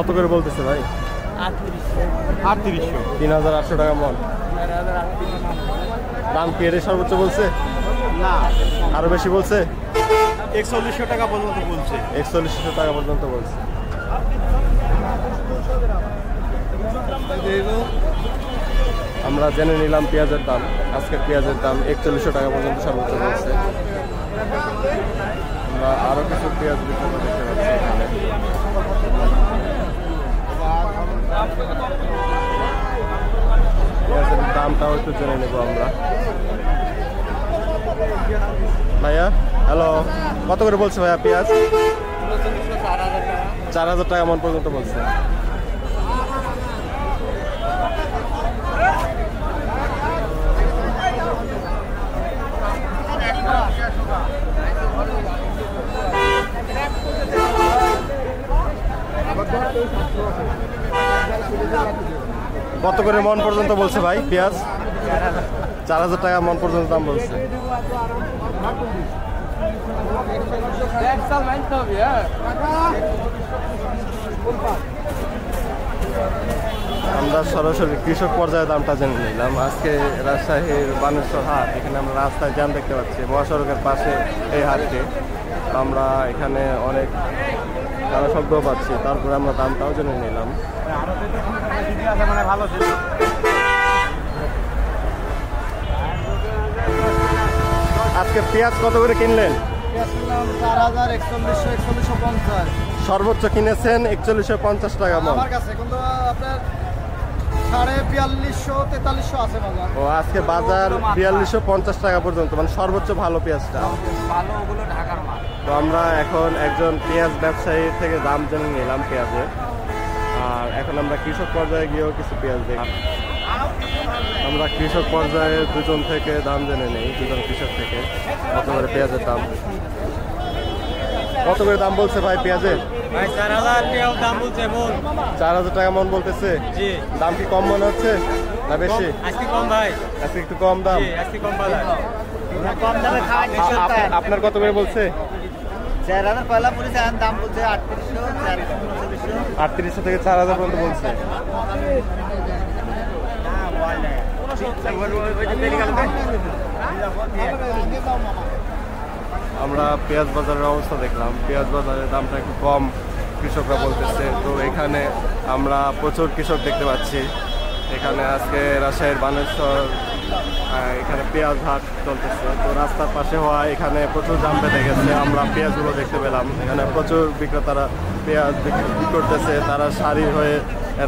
কত করে বলতেছে ভাই? 3800। 3800 টাকা মন। দাম কি এর সর্বোচ্চ বলছে না, আরো বেশি বলছে? 4100 টাকা পর্যন্ত বলছে। 4100 টাকা পর্যন্ত বলছে। আমরা জেনে নিলাম পেঁয়াজের দাম। আজকের পেঁয়াজের দাম 4100 টাকা পর্যন্ত সর্বোচ্চ বলছে। আমরা আরো কিছু পেঁয়াজ বিক্রি দেখতে পাচ্ছি এখানে। পেঁয়াজের দামটাও একটু জেনে নেব আমরা। ভাইয়া হ্যালো, কত করে বলছে ভাইয়া পেঁয়াজ? 4000 টাকা মন পর্যন্ত বলছে। কত করে মন পর্যন্ত বলছে ভাই পেঁয়াজ? 4000 টাকা মন পর্যন্ত দাম বলছে। আমরা সরাসরি কৃষক পর্যায়ে দামটা জেনে নিলাম। আজকে রাজশাহীর বানেশ্বর হাট, এখানে আমরা রাস্তায় জ্যাম দেখতে পাচ্ছি, মহাসড়কের পাশে এই হাটকে। আমরা এখানে অনেক জনসংখ্য পাচ্ছি, তারপরে আমরা দামটাও জেনে নিলাম। আজকে পেঁয়াজ কত করে কিনলেন? 4150। সর্বোচ্চ কিনেছেন 4150 টাকা মন। আমার কাছে কিন্তু আপনার 4250-4300 আছে বাজার। ও আজকে বাজার 4250 টাকা পর্যন্ত, মানে সর্বোচ্চ ভালো পেঁয়াজটা। ভালো ওগুলো ঢাকার মাল। তো আমরা এখন একজন পেঁয়াজ ব্যবসায়ীর থেকে দাম জেনে নিলাম পেঁয়াজের। আর এখন আমরা কৃষক পর্যায়ে গিয়েও কিছু পেঁয়াজ দেখি। আমরা কৃষক পর্যায়ে দুজন থেকে দাম জেনে নেই, দুজন কৃষক থেকে কত করে পেঁয়াজের দাম। কত করে দাম বলছে ভাই পেঁয়াজের? ভাই 4000 টাকা দাম বলছে মন। 4000 টাকা মন বলতেছে। জি। দাম কি কম মনে হচ্ছে না বেশি? আজকে কম ভাই। আজকে একটু কম দাম। জি, আজকে কম বাজার। কম দামে খাওয়া আপনার কত করে বলছে? 4000 পয়লা বলেছে, আর দাম বলছে 3800, 3800 থেকে 4000 পর্যন্ত বলছে। আমরা পেঁয়াজ বাজারের অবস্থা দেখলাম। পেঁয়াজ বাজারের দামটা একটু কম কৃষকরা বলতেছে। তো এখানে আমরা প্রচুর কৃষক দেখতে পাচ্ছি। এখানে আজকে রাজশাহীর বানেশ্বর এখানে পেঁয়াজ হাট চলতেছে। তো রাস্তার পাশে হওয়া এখানে প্রচুর দাম বেড়ে গেছে। আমরা পেঁয়াজগুলো দেখতে পেলাম। এখানে প্রচুর বিক্রেতারা পেঁয়াজ বিক্রি করতেছে। তারা সারি হয়ে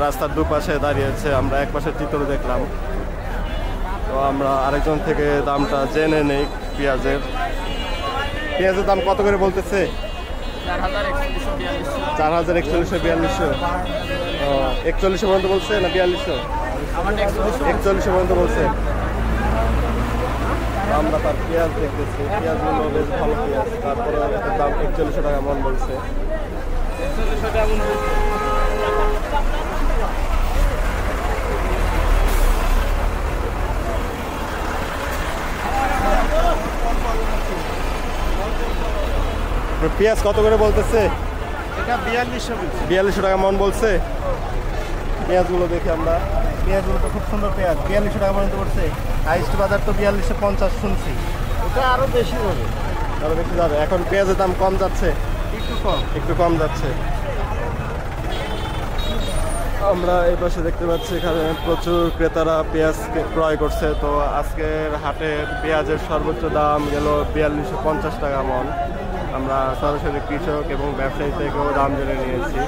রাস্তার দুপাশে দাঁড়িয়েছে। আমরা এক পাশে চিত্র দেখলাম। তো আমরা আরেকজন থেকে দামটা জেনে নেই পেঁয়াজের। পেঁয়াজের দাম কত করে বলতেছে? 4100-4200। 4100 পর্যন্ত বলছে না 4200? 4100 পর্যন্ত বলছে। আমরা তার পেঁয়াজ দেখতেছি, পেঁয়াজগুলো বেশ ভালো পেঁয়াজ। তারপরে দাম 4100 টাকা মন বলছে। পেঁয়াজ কত করে বলতেছে? এটা 4200 বলছে। 4200 টাকা মন বলছে। পেঁয়াজগুলো দেখি আমরা। পেঁয়াজগুলো তো খুব সুন্দর পেঁয়াজ। 4200 টাকা পর্যন্ত পড়ছে। হাইস্ট বাজার তো 4250 শুনছি। এটা আরো বেশি হবে। আরো বেশি যাবে। এখন পেঁয়াজের দাম কম যাচ্ছে, একটু কম যাচ্ছে। আমরা এই পাশে দেখতে পাচ্ছি এখানে প্রচুর ক্রেতারা পেঁয়াজ ক্রয় করছে। তো আজকের হাটে পেঁয়াজের সর্বোচ্চ দাম গেল 4250 টাকা মন। আমরা সরাসরি কৃষক এবং ব্যবসায়ী থেকেও দাম জেনে নিয়েছি।